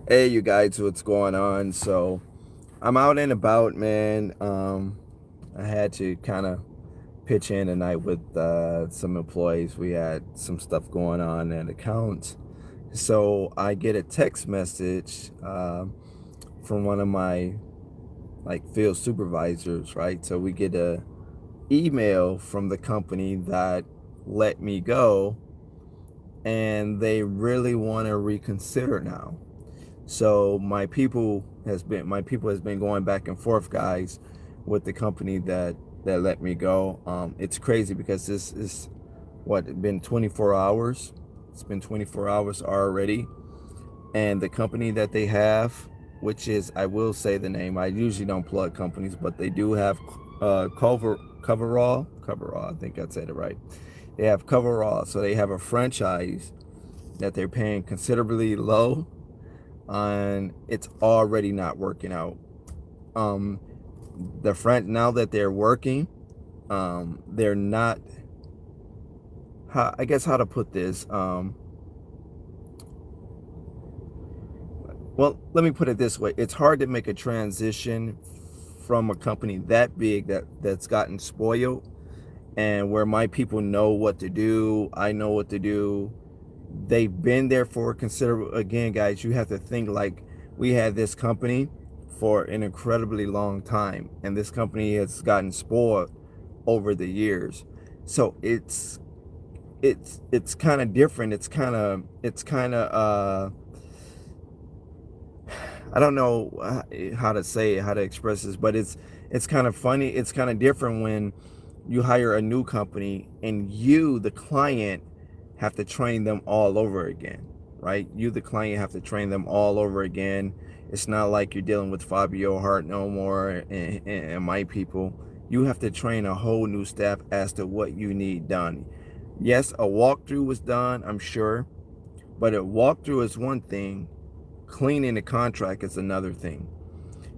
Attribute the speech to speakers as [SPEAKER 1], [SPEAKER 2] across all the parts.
[SPEAKER 1] Hey, you guys, what's going on? So, I'm out and about, man. I had to kind of pitch in tonight with some employees. We had some stuff going on at accounts. So, I get a text message from one of my field supervisors, right? So, we get a email from the company that let me go, and they really want to reconsider now. So my people has been going back and forth, guys, with the company that let me go. It's crazy because this is what been 24 hours. It's been 24 hours already, and the company that they have, which is, I will say the name. I usually don't plug companies, but they do have Coverall. I think I said it right. They have Coverall, so they have a franchise that they're paying considerably low, and it's already not working out. Um, the front now that they're working, they're not. I guess how to put this. Well, let me put it this way: it's hard to make a transition from a company that big that's gotten spoiled, and where my people know what to do. I know what to do. They've been there for considerable. Again, guys, you have to think like we had this company for an incredibly long time, and this company has gotten spoiled over the years. So it's kind of different. It's kind of I don't know how to say it, how to express this, but it's kind of funny. It's kind of different when you hire a new company and you, the client, have to train them all over again, right? You, the client, have to train them all over again. It's not like you're dealing with Fabio Hart no more and my people. You have to train a whole new staff as to what you need done. Yes, a walkthrough was done, I'm sure, but a walkthrough is one thing. Cleaning the contract is another thing.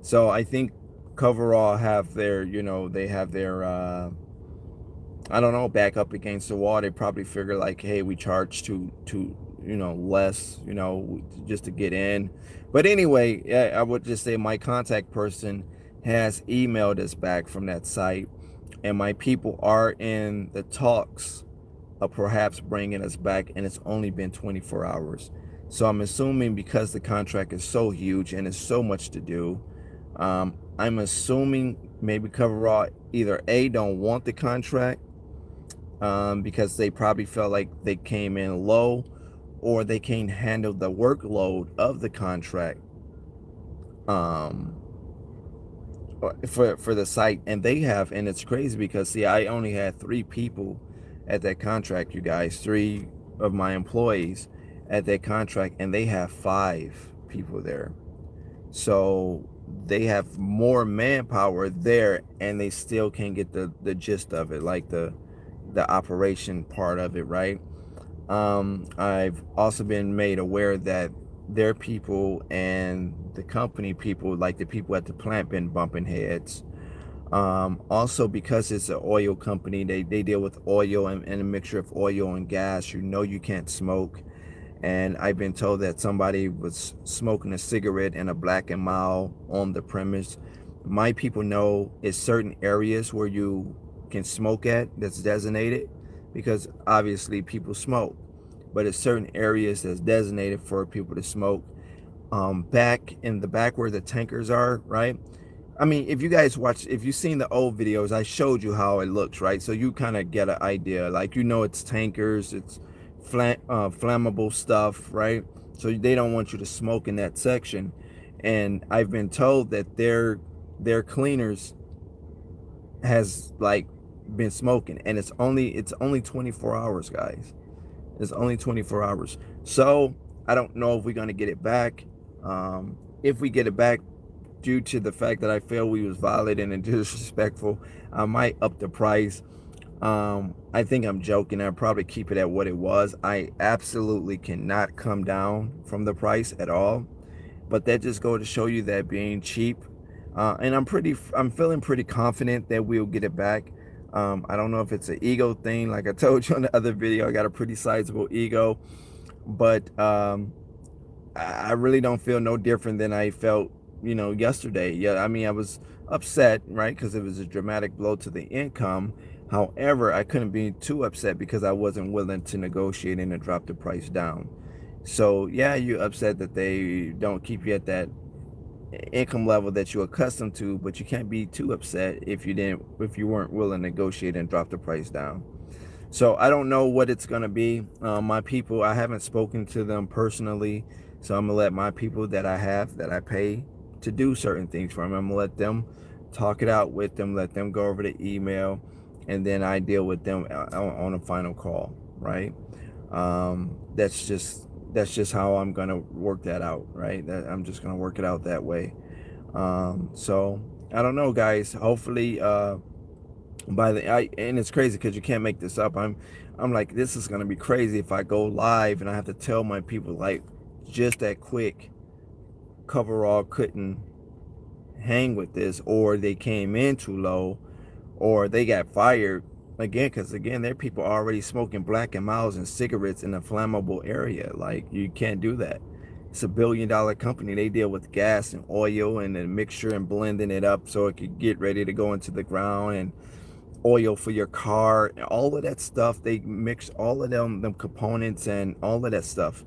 [SPEAKER 1] So I think Coverall have their, they have their I don't know, back up against the wall. They probably figure like, hey, we charge to less, just to get in. But anyway, I would just say my contact person has emailed us back from that site, and my people are in the talks of perhaps bringing us back, and it's only been 24 hours. So I'm assuming because the contract is so huge and it's so much to do, I'm assuming maybe Coverall either A, don't want the contract, because they probably felt like they came in low, or they can't handle the workload of the contract, um, for the site. And they have, and it's crazy because, see, I only had 3 people at that contract, you guys, 3 of my employees at that contract, and they have 5 people there. So they have more manpower there, and they still can't get the gist of it, like the operation part of it, right? I've also been made aware that their people and the company people, like the people at the plant, been bumping heads. Also, because it's an oil company, they deal with oil and a mixture of oil and gas. You can't smoke. And I've been told that somebody was smoking a cigarette in a Black and Mild on the premise. My people know it's certain areas where you can smoke at that's designated, because obviously people smoke, but it's certain areas that's designated for people to smoke. Back in the back where the tankers are, right? I mean, if you've seen the old videos, I showed you how it looks, right? So you kind of get an idea. Like, it's tankers, it's flammable stuff, right? So they don't want you to smoke in that section. And I've been told that their cleaners has like been smoking, and it's only 24 hours, guys. It's only 24 hours. So I don't know if we're gonna get it back. If we get it back, due to the fact that I feel we was violating and disrespectful, I might up the price. I think I'm joking. I'll probably keep it at what it was. I absolutely cannot come down from the price at all. But that just goes to show you that being cheap. And I'm feeling pretty confident that we'll get it back. I don't know if it's an ego thing. Like I told you on the other video, I got a pretty sizable ego. But I really don't feel no different than I felt, yesterday. Yeah, I mean, I was upset, right? Because it was a dramatic blow to the income. However, I couldn't be too upset because I wasn't willing to negotiate and to drop the price down. So yeah, you're upset that they don't keep you at that income level that you're accustomed to, but you can't be too upset if you weren't willing to negotiate and drop the price down. So I don't know what it's gonna be. My people, I haven't spoken to them personally, so I'm gonna let my people that I pay to do certain things for them. I'm gonna let them talk it out with them, let them go over the email, and then I deal with them on a final call, right? That's just how I'm gonna work that out, right? That I'm just gonna work it out that way. So I don't know, guys. Hopefully, and it's crazy because you can't make this up. I'm like, this is gonna be crazy if I go live and I have to tell my people like just that quick. Coverall couldn't hang with this, or they came in too low, or they got fired again, because again, there are people already smoking Black and Miles and cigarettes in a flammable area. Like, you can't do that. It's $1 billion company. They deal with gas and oil and a mixture and blending it up so it could get ready to go into the ground, and oil for your car, all of that stuff. They mix all of them components and all of that stuff.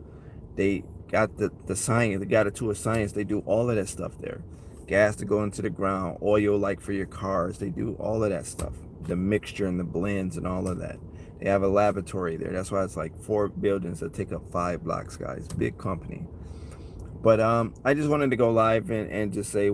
[SPEAKER 1] They got the science. They got it to a science. They do all of that stuff there. Gas to go into the ground, oil like for your cars. They do all of that stuff. The mixture and the blends and all of that. They have a laboratory there. That's why it's like 4 buildings that take up 5 blocks, guys. Big company. But I just wanted to go live and just say,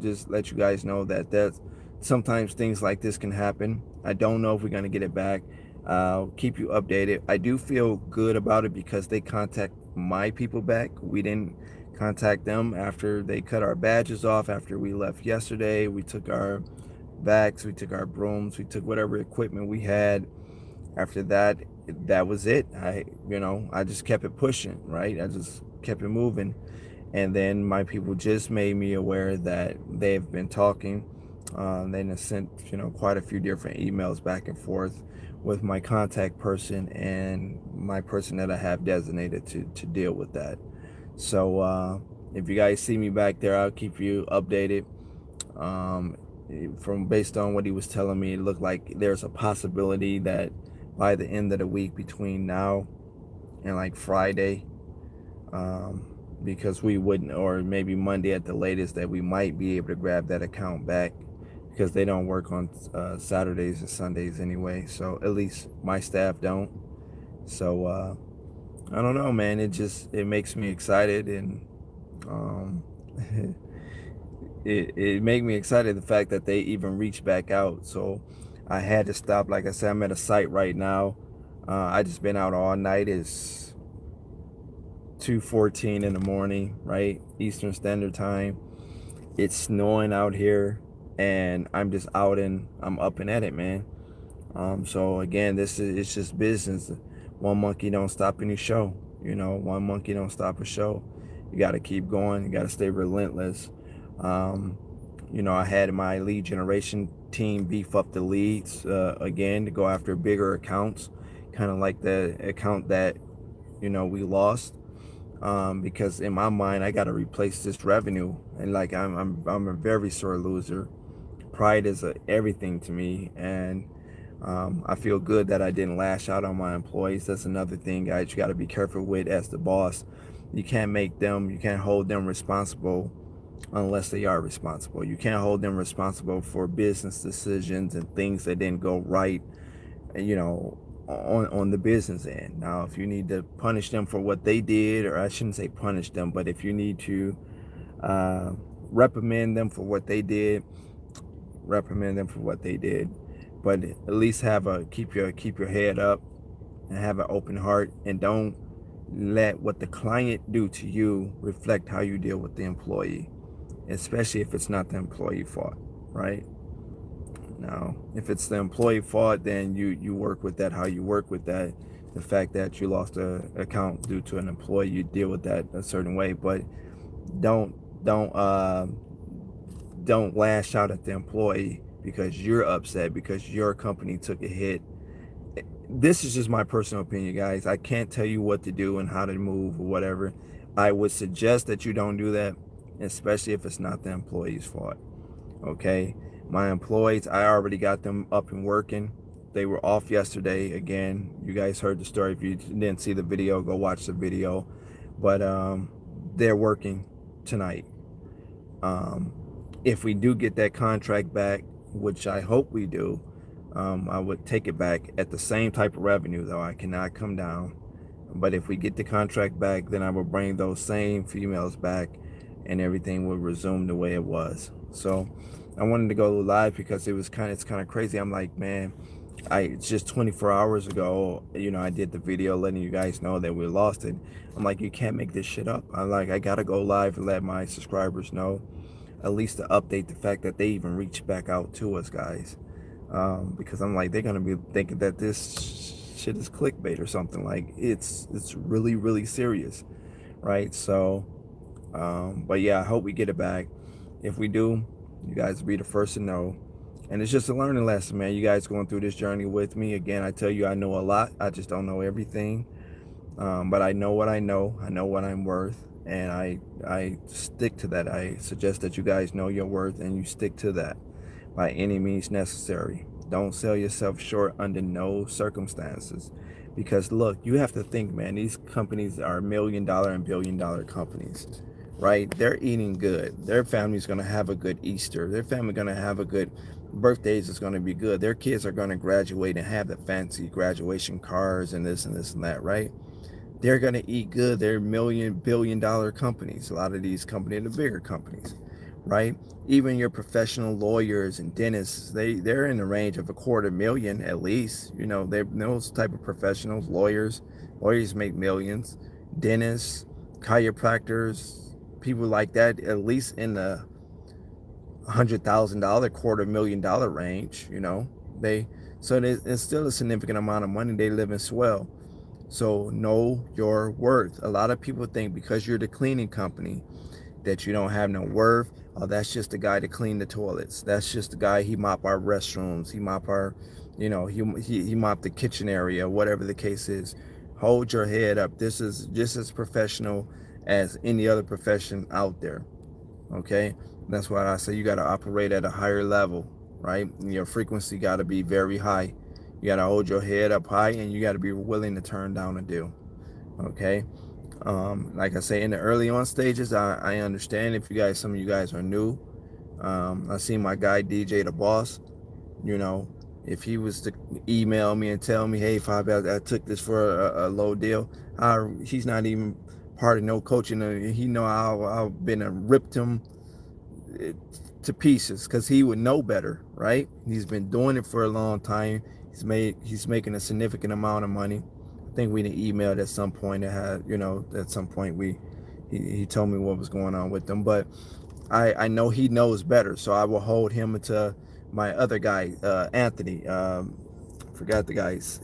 [SPEAKER 1] just let you guys know that sometimes things like this can happen. I don't know if we're going to get it back. I'll keep you updated. I do feel good about it because they contact my people back. We didn't contact them after they cut our badges off. After we left yesterday, we took our vacs, we took our brooms, we took whatever equipment we had. After that, that was it. I just kept it pushing, right? I just kept it moving. And then my people just made me aware that they've been talking. They have sent, quite a few different emails back and forth with my contact person and my person that I have designated to deal with that. So if you guys see me back there, I'll keep you updated. Um, from based on what he was telling me, it looked like there's a possibility that by the end of the week, between now and like Friday, because we wouldn't, or maybe Monday at the latest, that we might be able to grab that account back, because they don't work on Saturdays and Sundays anyway. So at least my staff don't. So I don't know, man. It makes me excited, and um, it made me excited the fact that they even reached back out. So I had to stop. Like I said, I'm at a site right now. I just been out all night. It's 2:14 in the morning, right? Eastern Standard Time. It's snowing out here, and I'm just out and I'm up and at it, man. So again, it's just business. One monkey don't stop any show. One monkey don't stop a show. You got to keep going. You got to stay relentless. I had my lead generation team beef up the leads again to go after bigger accounts, kind of like the account that we lost. Because in my mind, I got to replace this revenue, and like I'm a very sore loser. Pride is everything to me, and I feel good that I didn't lash out on my employees. That's another thing, guys, you got to be careful with as the boss. You can't hold them responsible unless they are responsible. You can't hold them responsible for business decisions and things that didn't go right, on the business end. Now, if you need to punish them for what they did, or I shouldn't say punish them, but if you need to reprimand them for what they did, reprimand them for what they did. But at least keep your head up and have an open heart, and don't let what the client do to you reflect how you deal with the employee, especially if it's not the employee fault, right? Now, if it's the employee fault, then you work with that how you work with that. The fact that you lost an account due to an employee, you deal with that a certain way. But don't don't uh, don't lash out at the employee because you're upset because your company took a hit. This is just my personal opinion, guys. I can't tell you what to do and how to move or whatever. I would suggest that you don't do that, especially if it's not the employee's fault. Okay, my employees, I already got them up and working. They were off yesterday. Again, you guys heard the story. If you didn't see the video, go watch the video. But they're working tonight. um, if we do get that contract back, which I hope we do, I would take it back at the same type of revenue, though I cannot come down. But if we get the contract back, then I will bring those same females back, and everything will resume the way it was. So I wanted to go live because it's kind of crazy. I'm like, man, it's just 24 hours ago, I did the video letting you guys know that we lost it. I'm like, you can't make this shit up. I gotta go live and let my subscribers know, at least to update the fact that they even reached back out to us, guys. Because I'm like, they're gonna be thinking that this shit is clickbait or something. Like, it's really, really serious, right? So but yeah, I hope we get it back. If we do, you guys will be the first to know. And it's just a learning lesson, man. You guys going through this journey with me. Again, I tell you, I know a lot. I just don't know everything. But I know what I know. I know what I'm worth. And I stick to that. I suggest that you guys know your worth and you stick to that by any means necessary. Don't sell yourself short under no circumstances. Because look, you have to think, man, these companies are $1 million and $1 billion companies, right? They're eating good. Their family's going to have a good Easter. Their family going to have a good birthdays is going to be good. Their kids are going to graduate and have the fancy graduation cars and this and this and that, right? They're going to eat good. They're $1 billion companies. A lot of these companies are the bigger companies, right? Even your professional lawyers and dentists, they're in the range of $250,000 at least. They're those type of professionals. Lawyers make millions. Dentists, chiropractors, people like that, at least in the $100,000, $250,000 range. It's still a significant amount of money. They live in swell. So know your worth. A lot of people think because you're the cleaning company that you don't have no worth. Oh, that's just the guy to clean the toilets. That's just the guy, he mop our restrooms. He mop our, he mop the kitchen area, whatever the case is. Hold your head up. This is just as professional as any other profession out there. Okay? That's why I say you got to operate at a higher level, right? Your frequency got to be very high. You got to hold your head up high, and you got to be willing to turn down a deal. Okay? Like I say, in the early on stages, I understand if some of you guys are new. I seen my guy DJ the Boss. If he was to email me and tell me, hey Fabio, I took this for a low deal, he's not even part of no coaching. He know I've been ripped him to pieces because he would know better, right? He's been doing it for a long time. He's making a significant amount of money. I think we emailed at some point. At some point he told me what was going on with them, but I know he knows better, so I will hold him to my other guy, Anthony. Forgot the guy's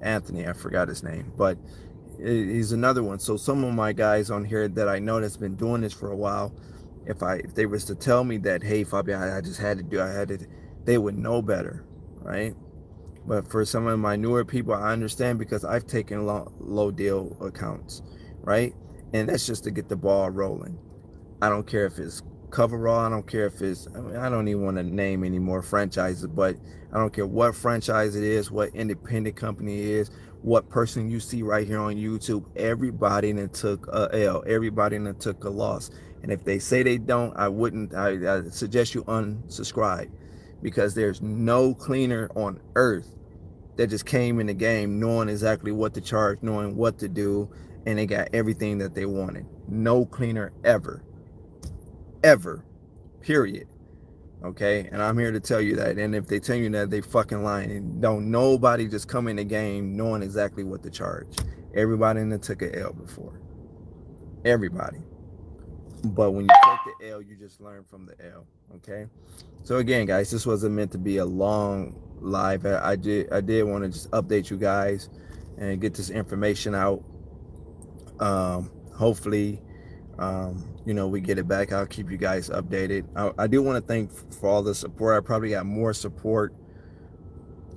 [SPEAKER 1] Anthony. I forgot his name, but he's another one. So some of my guys on here that I know that's been doing this for a while, if they was to tell me that, hey Fabian, they would know better, right? But for some of my newer people, I understand because I've taken low deal accounts, right? And that's just to get the ball rolling. I don't care if it's Coverall. I don't care if I don't even want to name any more franchises, but I don't care what franchise it is, what independent company it is, what person you see right here on YouTube. Everybody that took a L, everybody that took a loss. And if they say they don't, I suggest you unsubscribe, because there's no cleaner on earth that just came in the game knowing exactly what to charge, knowing what to do, and they got everything that they wanted. No cleaner ever, period. Okay, and I'm here to tell you that. And if they tell you that, they fucking lying. And don't nobody just come in the game knowing exactly what to charge. Everybody that took an L before, everybody. But when you take the L, you just learn from the L. Okay. So again, guys, this wasn't meant to be a long live. I did want to just update you guys and get this information out. Hopefully, we get it back. I'll keep you guys updated. I do want to thank for all the support. I probably got more support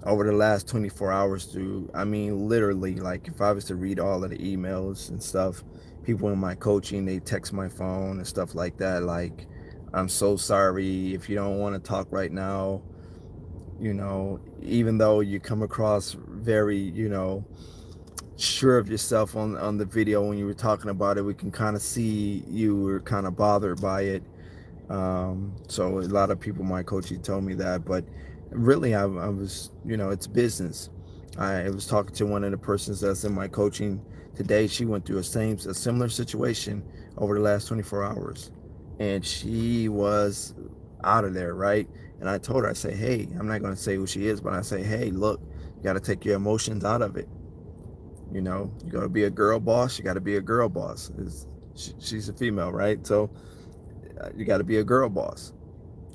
[SPEAKER 1] over the last 24 hours through, I mean, literally, like if I was to read all of the emails and stuff, people in my coaching, they text my phone and stuff like that. Like, I'm so sorry if you don't want to talk right now, even though you come across very, sure of yourself on the video when you were talking about it, we can kind of see you were kind of bothered by it. So a lot of people, my coaching told me that, but really I was, it's business. I was talking to one of the persons that's in my coaching today. She went through a similar situation over the last 24 hours, and she was out of there, right? And I told her, I say, hey, I'm not going to say who she is, but I say, hey, look, you got to take your emotions out of it. You got to be a girl boss. You got to be a girl boss. She's a female, right? So you got to be a girl boss,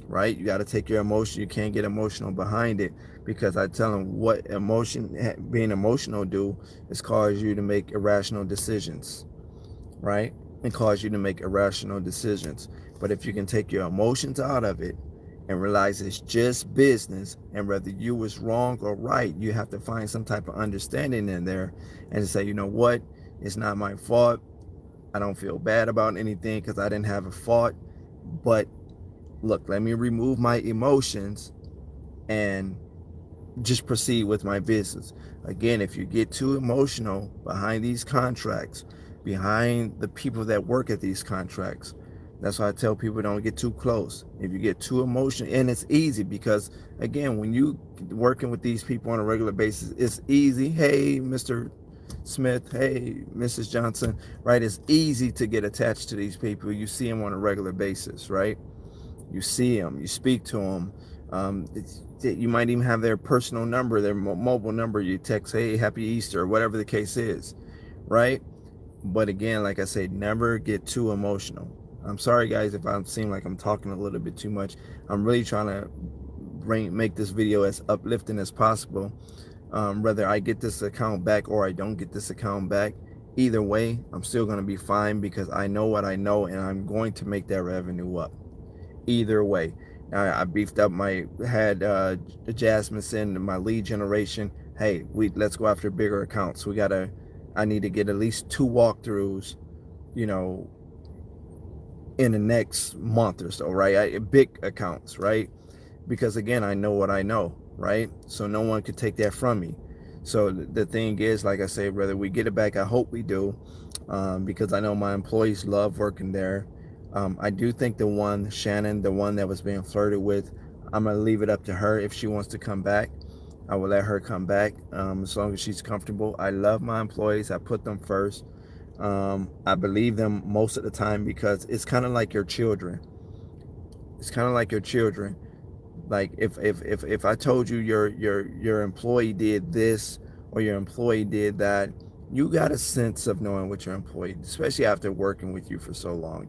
[SPEAKER 1] right? You got to take your emotion. You can't get emotional behind it, because I tell them what being emotional do is cause you to make irrational decisions, right? And cause you to make irrational decisions. But if you can take your emotions out of it and realize it's just business, and whether you was wrong or right, you have to find some type of understanding in there and say, you know what, it's not my fault. I don't feel bad about anything because I didn't have a fault. But look, let me remove my emotions and just proceed with my business. Again, if you get too emotional behind these contracts, behind the people that work at these contracts, that's why I tell people don't get too close. If you get too emotional, and it's easy because, again, when you working with these people on a regular basis, it's easy. Hey, Mr. Smith, hey, Mrs. Johnson, right? It's easy to get attached to these people. You see them on a regular basis, right? You see them, you speak to them. You might even have their personal number, their mobile number. You text, hey, happy Easter, whatever the case is, right? But again, like I said, never get too emotional. I'm sorry, guys, if I seem like I'm talking a little bit too much. I'm really trying to make this video as uplifting as possible. Whether I get this account back or I don't get this account back, either way, I'm still going to be fine because I know what I know, and I'm going to make that revenue up. Either way, I beefed up had Jasmine send my lead generation. Hey, let's go after bigger accounts. I need to get at least 2 walkthroughs, in the next month or so, right? Big accounts, right? Because again, I know what I know, right? So no one could take that from me. So the thing is, like I say, whether we get it back, I hope we do, because I know my employees love working there. I do think Shannon, the one that was being flirted with, I'm going to leave it up to her. If she wants to come back, I will let her come back, as long as she's comfortable. I love my employees. I put them first. I believe them most of the time because it's kind of like your children. It's kind of like your children. Like if I told you your employee did this or your employee did that, you got a sense of knowing what your employee, especially after working with you for so long,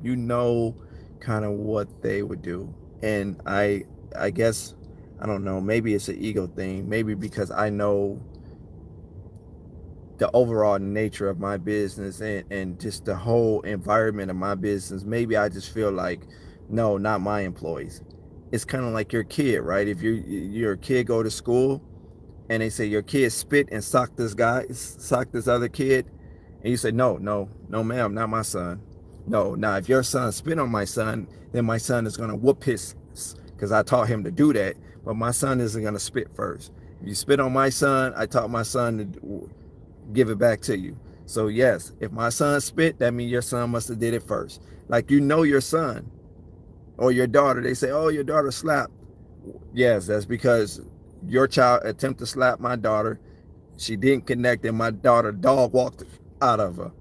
[SPEAKER 1] kind of what they would do. And I guess, I don't know, maybe it's an ego thing, maybe because I know the overall nature of my business and just the whole environment of my business. Maybe I just feel like, no, not my employees. It's kind of like your kid, right? If your kid go to school and they say your kid spit and sock this other kid, and you say, no, ma'am, not my son. No, now if your son spit on my son, then my son is gonna whoop his, because I taught him to do that. But my son isn't gonna spit first. If you spit on my son, I taught my son to give it back to you. So yes, if my son spit, that means your son must have did it first. Like, your son or your daughter, they say, oh, your daughter slapped. Yes, that's because your child attempted to slap my daughter. She didn't connect, and my daughter dog walked out of her.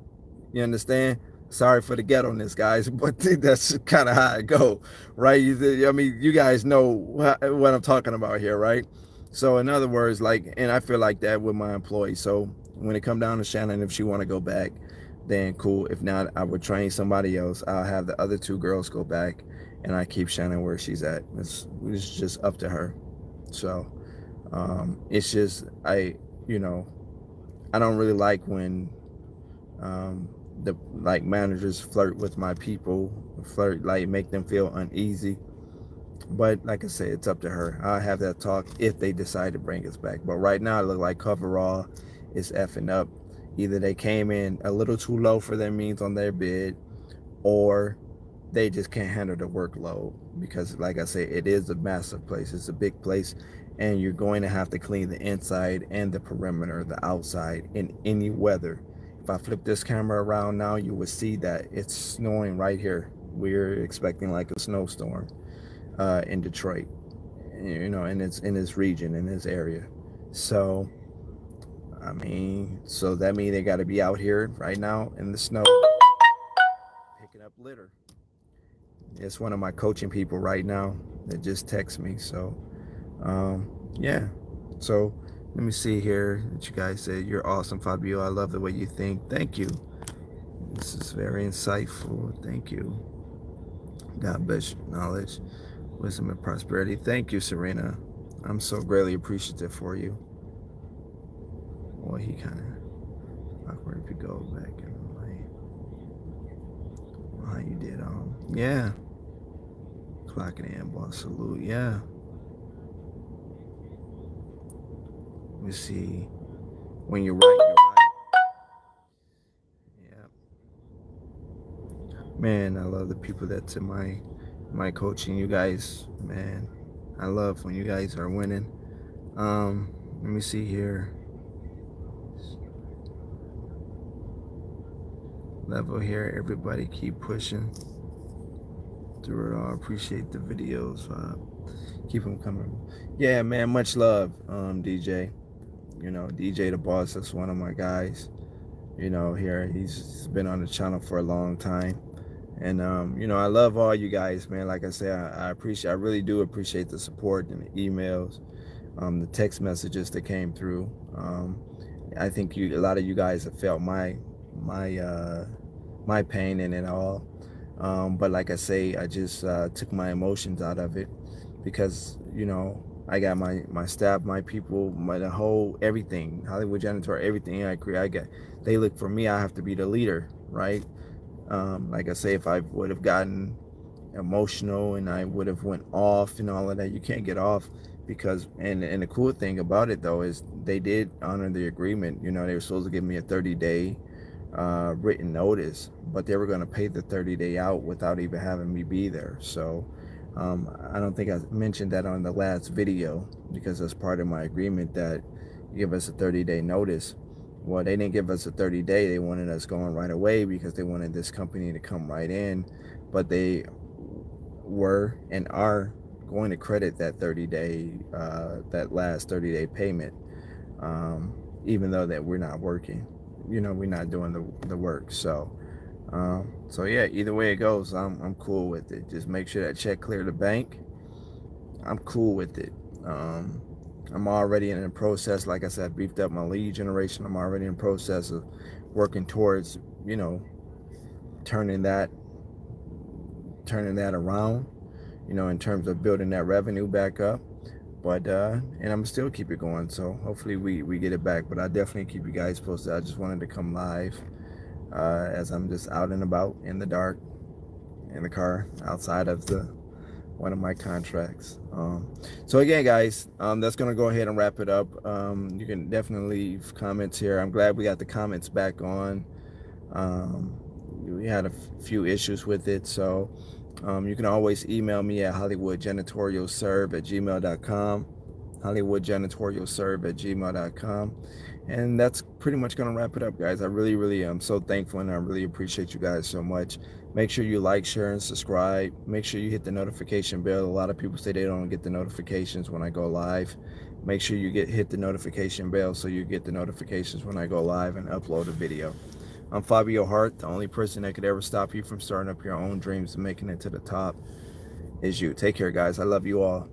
[SPEAKER 1] You understand? Sorry for the ghetto-ness, guys, but that's kind of how it go, right? I mean, you guys know what I'm talking about here, right? So in other words, like, and I feel like that with my employees. So when it come down to Shannon, if she want to go back, then cool. If not, I would train somebody else. I'll have the other 2 girls go back, and I keep Shannon where she's at. It's just up to her. So it's just, I don't really like when the managers flirt with my people, like make them feel uneasy. But like I said, it's up to her. I'll have that talk if they decide to bring us back. But right now, it look like Coverall is effing up. Either they came in a little too low for their means on their bid, or they just can't handle the workload. Because like I said, it is a massive place. It's a big place, and you're going to have to clean the inside and the perimeter, the outside, in any weather. If I flip this camera around now, you will see that it's snowing right here. We're expecting like a snowstorm in Detroit, in this region, in this area. So, I mean, so that means they got to be out here right now in the snow picking up litter. It's one of my coaching people right now that just texts me. So, yeah. So, let me see here that you guys said. You're awesome, Fabio. I love the way you think. Thank you. This is very insightful. Thank you. God bless your knowledge, wisdom, and prosperity. Thank you, Serena. I'm so greatly appreciative for you. Well, he kind of awkward if you go back and like how you did. Yeah. Clocking in, boss. Salute. Yeah. We see when you're right, you're right. Yeah. Man, I love the people that's in my coaching. You guys, man, I love when you guys are winning. Let me see here. Level here, everybody keep pushing through it all. Appreciate the videos. Keep them coming. Yeah, man, much love, DJ. DJ the boss, that's one of my guys. Here he's been on the channel for a long time. And I love all you guys, man. Like I say, I really do appreciate the support and the emails, the text messages that came through. I think a lot of you guys have felt my pain in it all. But like I say, I just took my emotions out of it, because I got my staff, my people, the whole everything, Hollywood Janitor, everything I create. They look for me. I have to be the leader, right? Like I say, if I would have gotten emotional and I would have went off and all of that, you can't get off, because and the cool thing about it though is they did honor the agreement. They were supposed to give me a 30-day written notice, but they were going to pay the 30-day out without even having me be there. So I don't think I mentioned that on the last video, because that's part of my agreement that you give us a 30-day notice. Well, they didn't give us a 30-day. They wanted us going right away because they wanted this company to come right in, but they were and are going to credit that 30-day, that last 30-day payment, even though that we're not working. We're not doing the work. So yeah, either way it goes, I'm cool with it. Just make sure that check clear the bank. I'm cool with it. I'm already in the process. Like I said, I beefed up my lead generation. I'm already in the process of working towards, turning that around, in terms of building that revenue back up. But and I'm still keep it going. So hopefully we get it back. But I definitely keep you guys posted. I just wanted to come live as I'm just out and about in the dark, in the car, outside of one of my contracts. So again, guys, that's gonna go ahead and wrap it up. You can definitely leave comments here. I'm glad we got the comments back on. We had a few issues with it, so you can always email me at hollywoodjanitorialserve@gmail.com, hollywoodjanitorialserve@gmail.com. And that's pretty much going to wrap it up, guys. I really am so thankful, and I really appreciate you guys so much. Make sure you like, share, and subscribe. Make sure you hit the notification bell. A lot of people say they don't get the notifications when I go live. Make sure you hit the notification bell so you get the notifications when I go live and upload a video. I'm Fabio Hart. The only person that could ever stop you from starting up your own dreams and making it to the top is you. Take care, guys. I love you all.